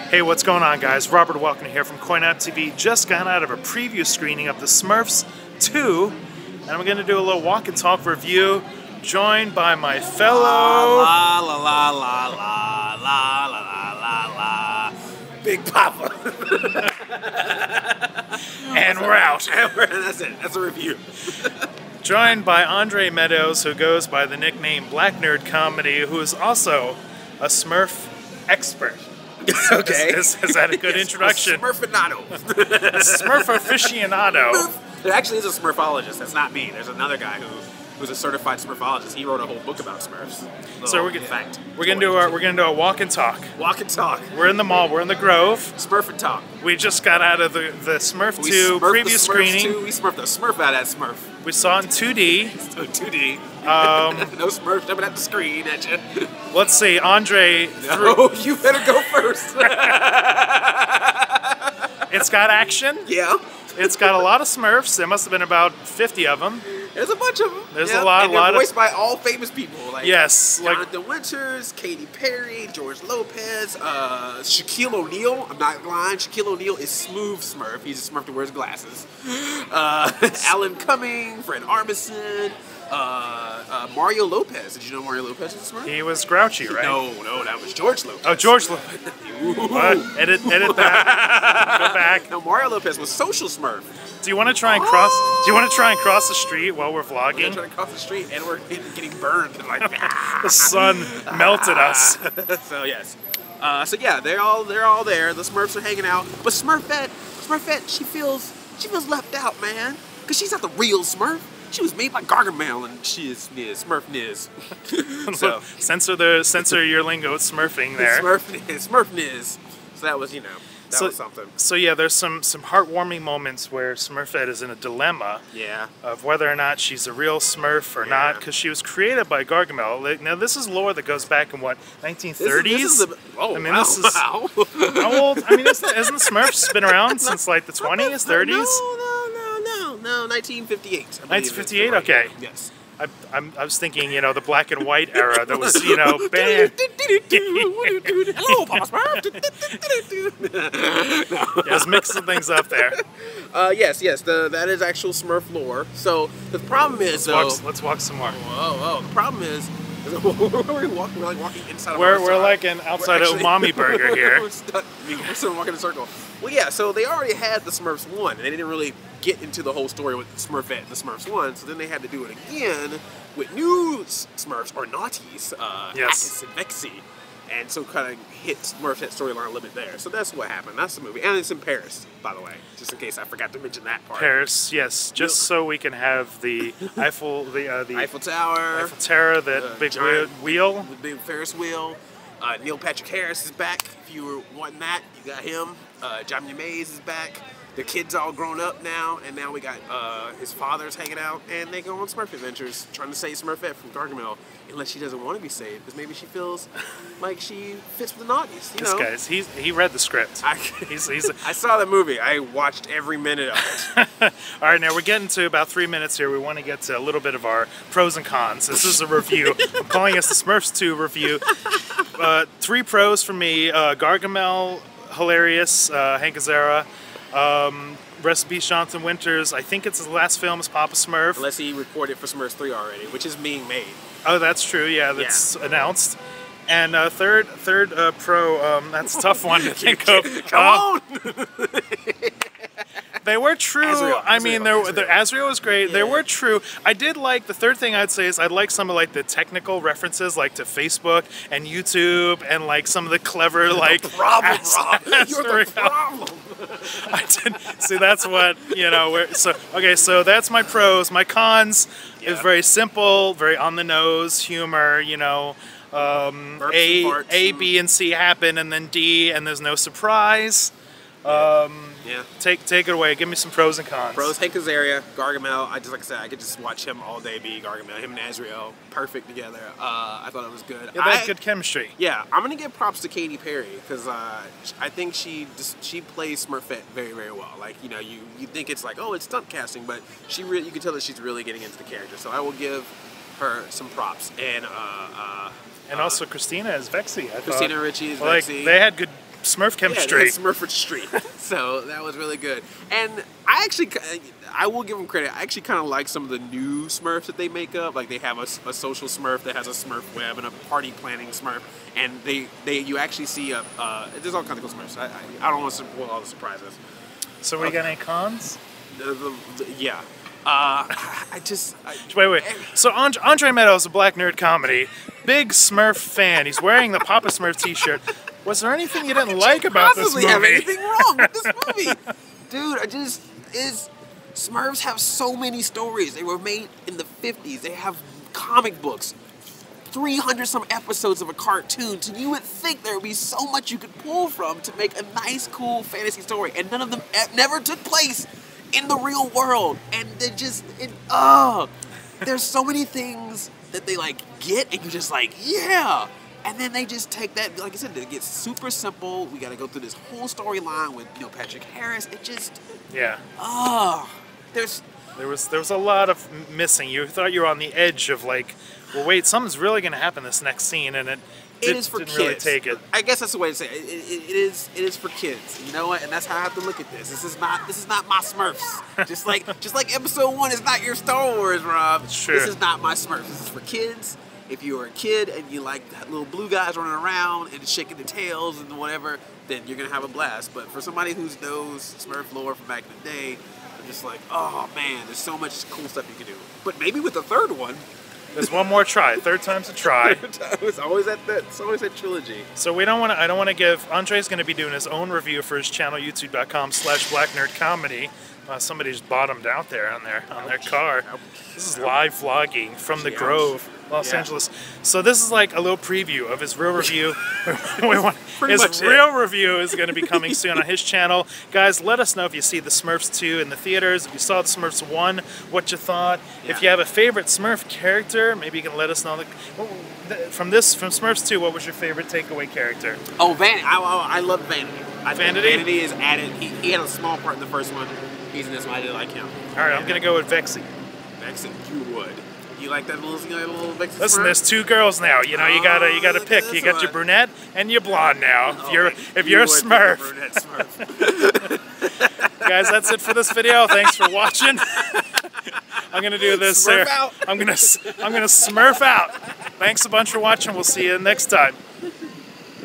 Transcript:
Hey, what's going on, guys? Robert Welken here from Coin Out TV. Just got out of a preview screening of The Smurfs 2, and I'm going to do a little walk and talk review, joined by my fellow... La la la la la la la la la. Big Papa. And we're out. That's it. That's a review. Joined by Andre Meadows, who goes by the nickname Black Nerd Comedy, who is also a Smurf expert. Okay. Is that a good introduction? A Smurfinado. Smurf aficionado. There actually is a Smurfologist. That's not me. There's another guy who's a certified Smurfologist. He wrote a whole book about Smurfs. So we're gonna do a walk and talk. Walk and talk. We're in the mall. We're in the Grove. Smurf and talk. We just got out of the Smurf 2 preview screening. We smurfed the Smurf out of that Smurf. We saw it in 2D. So 2D. No Smurf jumping at the screen at you. Let's see, Andre. No, you better go first. It's got action. Yeah. It's got a lot of Smurfs. There must have been about 50 of them. There's a bunch of them. There's a lot. And they're voiced by all famous people. Like yes, Jonathan Winters, Katy Perry, George Lopez, Shaquille O'Neal. I'm not lying. Shaquille O'Neal is Smooth Smurf. He's a Smurf that wears glasses. Alan Cumming, Fred Armisen, Mario Lopez. Did you know Mario Lopez is a Smurf? He was grouchy, right? No, that was George Lopez. Oh, George Lopez. Edit that. Go back. No, Mario Lopez was Social Smurf. Do you want to try and cross? Do you want to try and cross the street while we're vlogging? We're trying to cross the street and we're getting burned. Like the sun melted us. So yes. So yeah, they're all there. The Smurfs are hanging out, but Smurfette, she feels left out, man, because she's not the real Smurf. She was made by Gargamel, and she is Niz, Smurf Niz. So censor your lingo. It's Smurfing there. Smurf Niz. So that was, that was something. So yeah, there's some heartwarming moments where Smurfette is in a dilemma. Yeah. Of whether or not she's a real Smurf or not, because she was created by Gargamel. Now this is lore that goes back in what, 1930s? Wow. How old? I mean, isn't the Smurfs been around since like the 20s, 30s? No, 1958. 1958. Okay. Yes. I was thinking, the black and white era that was, banned. Hello, Papa Smurf. Just mixing things up there. Yes, that is actual Smurf lore. So the problem is, let's walk some more. Whoa. The problem is, we're walking inside. We're like outside of Umami Burger here. We're still walking in a circle. Well, yeah. So they already had the Smurfs 1, and they didn't really get into the whole story with Smurfette and the Smurfs 1. So then they had to do it again with new Smurfs or Naughties, yes, Akis and Vexy, and so kind of hit Smurfette storyline a little bit there. So that's what happened. That's the movie, and it's in Paris, by the way, just in case I forgot to mention that part. Paris, yes, just so we can have the Eiffel Tower, that big giant wheel, the big Ferris wheel. Neil Patrick Harris is back. If you were wanting that, you got him. Johnny Mays is back. The kids all grown up now, and now we got his father's hanging out, and they go on Smurf adventures, trying to save Smurfette from Gargamel, unless she doesn't want to be saved, because maybe she feels like she fits with the Naughties. This guy, he read the script. I saw the movie. I watched every minute of it. All right, now we're getting to about 3 minutes here. We want to get to a little bit of our pros and cons. This is a review. I'm calling this the Smurfs 2 review. 3 pros for me: Gargamel, hilarious. Hank Azaria. Rest in peace, Jonathan Winters. I think it's his last film as Papa Smurf. Unless he reported for Smurfs 3 already, which is being made. Oh, that's true. Yeah, that's announced. And third pro, that's a tough one to think of. Come on! They were true. Azrael was great. Yeah. They were true. I did like, the third thing I'd say is I'd like some of like the technical references like to Facebook and YouTube and like some of the clever You're the problem. I did see. That's what so that's my pros. My cons is very simple, very on the nose humor. A, B, and C happen, and then D, and there's no surprise. Take it away. Give me some pros and cons. Pros: Hank Azaria, Gargamel. Like I said, I could just watch him all day be Gargamel. Him and Azrael, perfect together. I thought it was good. Yeah, they had good chemistry. Yeah, I'm gonna give props to Katy Perry because I think she plays Smurfette very, very well. Like you think it's like, oh, it's stunt casting, but you can tell that she's really getting into the character. So I will give her some props. And also Christina as Vexy. Christina Ricci is Vexy. They had good Smurf Yeah, chemistry. Smurford Street. So that was really good. And I will give them credit. I actually kind of like some of the new Smurfs that they make up. Like they have a social Smurf that has a Smurf web and a party planning Smurf. And you actually see there's all kinds of cool Smurfs. I don't want to spoil all the surprises. So we got any cons? Yeah. Wait. So Andre Meadows, a Black Nerd Comedy, big Smurf fan. He's wearing the Papa Smurf T-shirt. Was there anything you didn't like about this movie? Have anything wrong with this movie? Dude, Smurfs have so many stories. They were made in the 50s. They have comic books, 300 some episodes of a cartoon. So you would think there would be so much you could pull from to make a nice, cool fantasy story, and none of them never took place in the real world. And they there's so many things that they like get, and you're just like, yeah. And then they just take that, like I said, it gets super simple. We got to go through this whole storyline with Neil Patrick Harris. It just, yeah. There was a lot of missing. You thought you were on the edge of like, well, wait, something's really going to happen this next scene, and it is for didn't kids. really take it. I guess that's the way to say it. It is for kids. You know what? And that's how I have to look at this. This is not my Smurfs. just like episode 1 is not your Star Wars, Rob. Sure. This is not my Smurfs. This is for kids. If you're a kid and you like little blue guys running around and shaking their tails and whatever, then you're gonna have a blast. But for somebody who knows Smurf lore from back in the day, I'm just like, oh man, there's so much cool stuff you can do. But maybe with the third one, there's one more try. Third time's a try. It's always that trilogy. So I don't want to give. Andre's going to be doing his own review for his channel, youtube.com/blacknerdcomedy. Somebody's bottomed out there on their car. This is live vlogging from the Grove, Los Angeles. So this is like a little preview of his real review. His real review is going to be coming soon on his channel. Guys, let us know if you see the Smurfs 2 in the theaters. If you saw the Smurfs 1, what you thought. Yeah. If you have a favorite Smurf character, maybe you can let us know. From Smurfs 2, what was your favorite takeaway character? Oh, Vanity. I love Vanity. Vanity? Vanity is added. He had a small part in the first one. He's in this one. I didn't like him. All right, I'm going to go with Vexy. Vexy, you would. You like that little Vexy? Listen, there's 2 girls now. You know, you gotta pick. You got your brunette and your blonde now. If you're a Smurf. Guys, that's it for this video. Thanks for watching. I'm gonna do this. Smurf out. I'm gonna Smurf out. Thanks a bunch for watching. We'll see you next time.